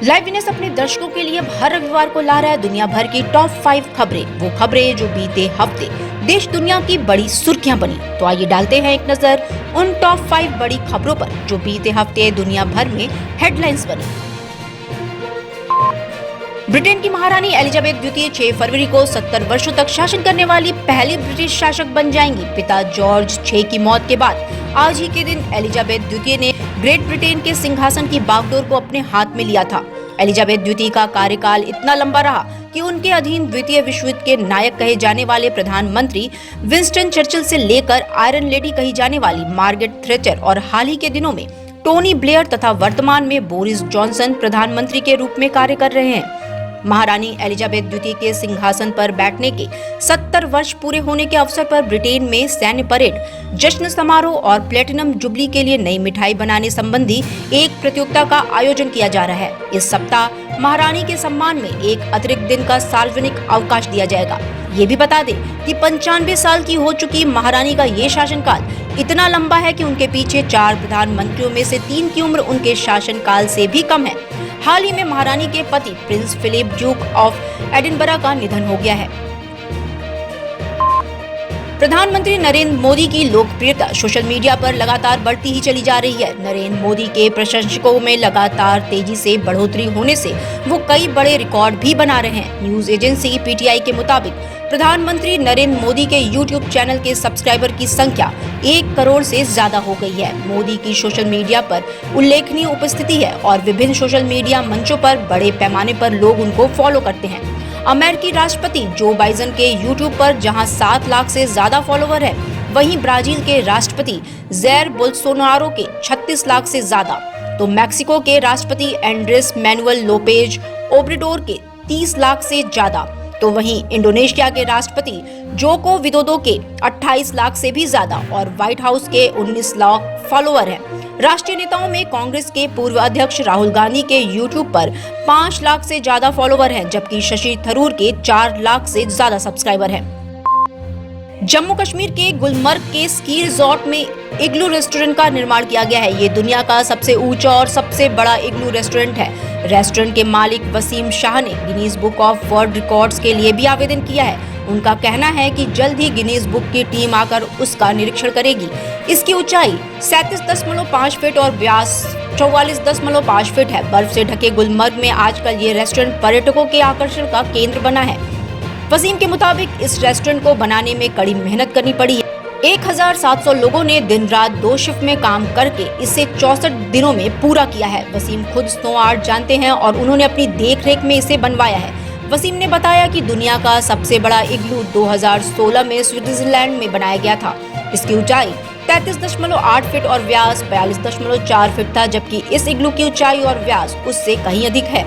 Live Vinesh अपने दर्शकों के लिए हर रविवार को ला रहा है दुनिया भर की टॉप 5 खबरें। वो खबरें जो बीते हफ्ते देश दुनिया की बड़ी सुर्खियां बनी। तो आइए डालते हैं एक नजर उन टॉप 5 बड़ी खबरों पर जो बीते हफ्ते दुनिया भर में हेडलाइंस बनी। ब्रिटेन की महारानी एलिजाबेथ द्वितीय 6 फरवरी को 70 वर्षों तक शासन करने वाली पहली ब्रिटिश शासक बन जाएंगी। पिता जॉर्ज 6 की मौत के बाद आज ही के दिन एलिजाबेथ द्वितीय ने ग्रेट ब्रिटेन के सिंहासन की बागडोर को अपने हाथ में लिया था। एलिजाबेथ द्वितीय का कार्यकाल इतना लंबा रहा कि उनके अधीन द्वितीय विश्व युद्ध के नायक कहे जाने वाले प्रधानमंत्री विंस्टन चर्चिल से लेकर आयरन लेडी कही जाने वाली मार्गरेट थैचर और हाल ही के दिनों में टोनी ब्लेयर तथा वर्तमान में बोरिस जॉनसन प्रधानमंत्री के रूप में कार्य कर रहे हैं। महारानी एलिजाबेथ द्वितीय के सिंहासन पर बैठने के 70 वर्ष पूरे होने के अवसर पर ब्रिटेन में सैन्य परेड, जश्न समारोह और प्लेटिनम जुबली के लिए नई मिठाई बनाने संबंधी एक प्रतियोगिता का आयोजन किया जा रहा है। इस सप्ताह महारानी के सम्मान में एक अतिरिक्त दिन का सार्वजनिक अवकाश दिया जाएगा। ये भी बता दें कि 95 साल की हो चुकी महारानी का ये शासनकाल इतना लंबा है कि उनके पीछे 4 प्रधानमंत्रियों में से 3 की उम्र उनके शासनकाल से भी कम है। हाल ही में महारानी के पति Prince Philip Duke of Edinburgh का निधन हो गया है। प्रधानमंत्री नरेंद्र मोदी की लोकप्रियता सोशल मीडिया पर लगातार बढ़ती ही चली जा रही है। नरेंद्र मोदी के प्रशंसकों में लगातार तेजी से बढ़ोतरी होने से वो कई बड़े रिकॉर्ड भी बना रहे हैं। न्यूज एजेंसी पीटीआई के मुताबिक प्रधानमंत्री नरेंद्र मोदी के YouTube चैनल के सब्सक्राइबर की संख्या 1 करोड़ से ज्यादा हो गई है। मोदी की सोशल मीडिया पर उल्लेखनीय उपस्थिति है और विभिन्न सोशल मीडिया मंचों पर बड़े पैमाने पर लोग उनको फॉलो करते हैं। अमेरिकी राष्ट्रपति जो बाइडेन के YouTube पर जहां 7 लाख से ज्यादा फॉलोवर है, वहीं ब्राजील के राष्ट्रपति जैर बोल्सोनारो के 36 लाख से ज्यादा, तो मैक्सिको के राष्ट्रपति एंड्रेस मैनुअल लोपेज ओब्रेडोर के 30 लाख से ज्यादा, तो वहीं इंडोनेशिया के राष्ट्रपति जोको विदोदो के 28 लाख से भी ज्यादा और व्हाइट हाउस के 19 लाख फॉलोअर हैं। राष्ट्रीय नेताओं में कांग्रेस के पूर्व अध्यक्ष राहुल गांधी के YouTube पर 5 लाख से ज्यादा फॉलोअर हैं, जबकि शशि थरूर के 4 लाख से ज्यादा सब्सक्राइबर हैं। जम्मू कश्मीर के गुलमर्ग के स्की रिजॉर्ट में इग्लू रेस्टोरेंट का निर्माण किया गया है। ये दुनिया का सबसे ऊंचा और सबसे बड़ा इग्लू रेस्टोरेंट है। रेस्टोरेंट के मालिक वसीम शाह ने Guinness book of world records के लिए भी आवेदन किया है। उनका कहना है कि जल्द ही गिनीज बुक की टीम आकर उसका निरीक्षण करेगी। इसकी ऊंचाई 37.5 फीट और व्यास 44.5 फीट है। बर्फ से ढके गुलमर्ग में आजकल ये रेस्टोरेंट पर्यटकों के आकर्षण का केंद्र बना है। वसीम के मुताबिक इस रेस्टोरेंट को बनाने में कड़ी मेहनत करनी पड़ी है। 1700 लोगों ने दिन रात 2 शिफ्ट में काम करके इसे 64 दिनों में पूरा किया है। वसीम खुद स्नो आर्ट जानते हैं और उन्होंने अपनी देखरेख में इसे बनवाया है। वसीम ने बताया कि दुनिया का सबसे बड़ा इग्लू 2016 में स्विट्जरलैंड में बनाया गया था। इसकी ऊंचाई 33.8 फीट और व्यास 42.4 फीट था, जबकि इस इग्लू की ऊंचाई और व्यास उससे कहीं अधिक है।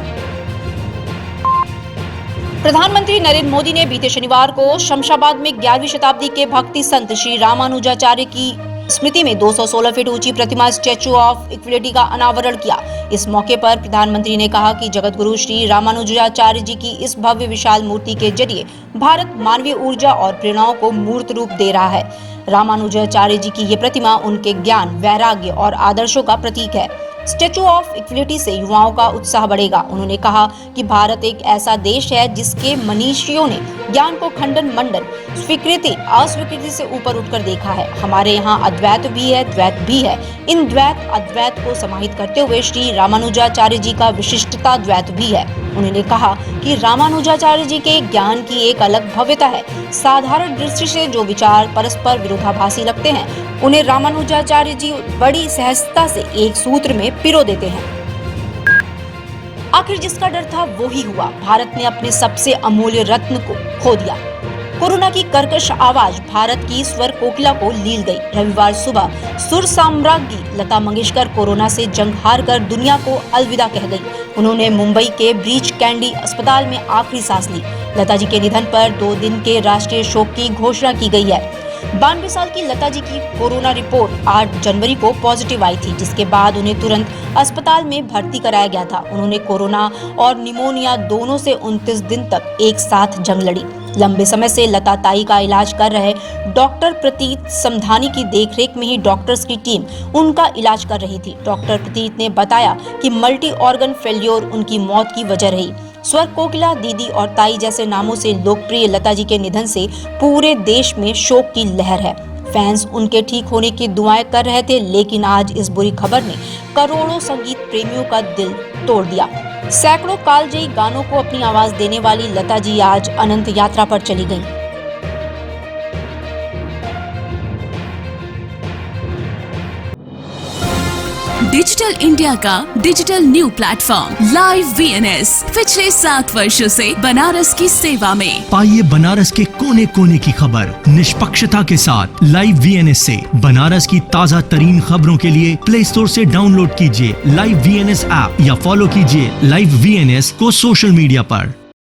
प्रधानमंत्री नरेंद्र मोदी ने बीते शनिवार को शमशाबाद में 11वीं शताब्दी के भक्ति संत श्री रामानुजाचार्य की स्मृति में 216 फीट ऊंची प्रतिमा स्टैचू ऑफ इक्विलिटी का अनावरण किया। इस मौके पर प्रधानमंत्री ने कहा कि जगत गुरु श्री रामानुजाचार्य जी की इस भव्य विशाल मूर्ति के जरिए भारत मानवीय ऊर्जा और प्रेरणाओं को मूर्त रूप दे रहा है। रामानुजाचार्य जी की ये प्रतिमा उनके ज्ञान, वैराग्य और आदर्शों का प्रतीक है। स्टैचू ऑफ इक्विलिटी से युवाओं का उत्साह बढ़ेगा। उन्होंने कहा कि भारत एक ऐसा देश है जिसके मनीषियों ने ज्ञान को खंडन मंडन, स्वीकृति अस्वीकृति से ऊपर उठकर देखा है। हमारे यहाँ अद्वैत भी है, द्वैत भी है। इन द्वैत अद्वैत को समाहित करते हुए श्री रामानुजाचार्य जी का विशिष्टता द्वैत भी है। उन्होंने कहा कि रामानुजाचार्य जी के ज्ञान की एक अलग भव्यता है। साधारण दृष्टि से जो विचार परस्पर विरोधाभासी लगते हैं, उन्हें रामानुजाचार्य जी बड़ी सहजता से एक सूत्र में पिरो देते हैं। आखिर जिसका डर था वो ही हुआ। भारत ने अपने सबसे अमूल्य रत्न को खो दिया। कोरोना की कर्कश आवाज भारत की स्वर कोकिला को लील गई। रविवार सुबह सुर साम्राज्ञी लता मंगेशकर कोरोना से जंग हार कर दुनिया को अलविदा कह गई। उन्होंने मुंबई के ब्रीच कैंडी अस्पताल में आखिरी सांस ली। लता जी के निधन पर 2 दिन के राष्ट्रीय शोक की घोषणा की गई है। 92 साल की लता जी की कोरोना रिपोर्ट 8 जनवरी को पॉजिटिव आई थी, जिसके बाद उन्हें तुरंत अस्पताल में भर्ती कराया गया था। उन्होंने कोरोना और निमोनिया दोनों से 29 दिन तक एक साथ जंग लड़ी। लंबे समय से लता ताई का इलाज कर रहे डॉक्टर प्रतीत समधानी की देखरेख में ही डॉक्टर्स की टीम उनका इलाज कर रही थी। डॉक्टर प्रतीत ने बताया कि मल्टी ऑर्गन फेल्योर उनकी मौत की वजह रही। स्वर कोकिला, दीदी और ताई जैसे नामों से लोकप्रिय लता जी के निधन से पूरे देश में शोक की लहर है। फैंस उनके ठीक होने की दुआएं कर रहे थे, लेकिन आज इस बुरी खबर ने करोड़ों संगीत प्रेमियों का दिल तोड़ दिया। सैकड़ों कालजयी गानों को अपनी आवाज देने वाली लता जी आज अनंत यात्रा पर चली गईं। डिजिटल इंडिया का digital new platform live VNS पिछले 7 वर्षों से बनारस की सेवा में। पाइए बनारस के कोने कोने की खबर निष्पक्षता के साथ। लाइव वीएनएस से बनारस की ताज़ा तरीन खबरों के लिए प्ले स्टोर से डाउनलोड कीजिए लाइव वीएनएस ऐप या फॉलो कीजिए लाइव वीएनएस को सोशल मीडिया पर।